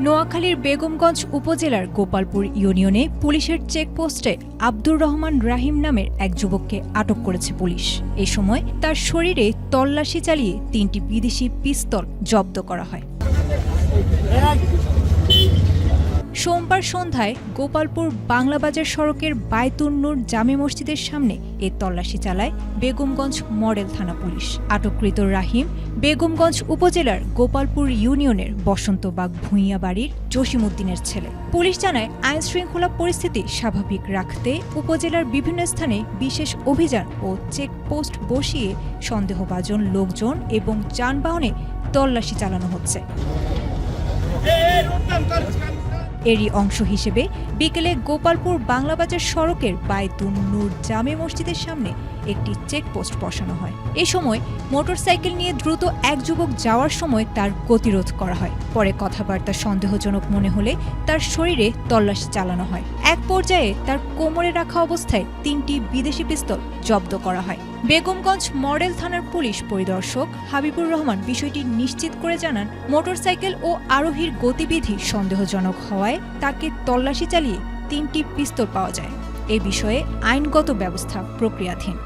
নোয়াখালীর বেগমগঞ্জ উপজেলার গোপালপুর ইউনিয়নে পুলিশের চেকপোস্টে আব্দুর রহমান রাহিম নামের এক যুবককে আটক করেছে পুলিশ। এ সময় তার শরীরে তল্লাশি চালিয়ে 3টি বিদেশি পিস্তল জব্দ করা হয়। সোমবার সন্ধ্যায় গোপালপুর বাংলাবাজার সড়কের বায়তুন নূর জামে মসজিদের সামনে এ তল্লাশি চালায় বেগমগঞ্জ মডেল থানা পুলিশ। আটককৃত রাহিম বেগমগঞ্জ উপজেলার গোপালপুর ইউনিয়নের বসন্তবাগ ভূঁইয়া বাড়ির জসিমউদ্দিনের ছেলে। পুলিশ জানায়, আইন শৃঙ্খলা পরিস্থিতি স্বাভাবিক রাখতে উপজেলার বিভিন্ন স্থানে বিশেষ অভিযান ও চেকপোস্ট বসিয়ে সন্দেহভাজন লোকজন এবং যানবাহনে তল্লাশি চালানো হচ্ছে। এরই অংশ হিসেবে বিকেলে গোপালপুর বাংলাবাজার সড়কের বায়তুন নূর জামে মসজিদের সামনে একটি চেকপোস্ট বসানো হয়। এ সময় মোটরসাইকেল নিয়ে দ্রুত এক যুবক যাওয়ার সময় তার গতিরোধ করা হয়। পরে কথাবার্তা সন্দেহজনক মনে হলে তার শরীরে তল্লাশি চালানো হয়। এক পর্যায়ে তার কোমরে রাখা অবস্থায় 3টি বিদেশি পিস্তল জব্দ করা হয়। বেগমগঞ্জ মডেল থানার পুলিশ পরিদর্শক হাবিবুর রহমান বিষয়টি নিশ্চিত করে জানান, মোটরসাইকেল ও আরোহীর গতিবিধি সন্দেহজনক হওয়ায় তাকে তল্লাশি চালিয়ে 3টি পিস্তল পাওয়া যায়। এ বিষয়ে আইনগত ব্যবস্থা প্রক্রিয়াধীন।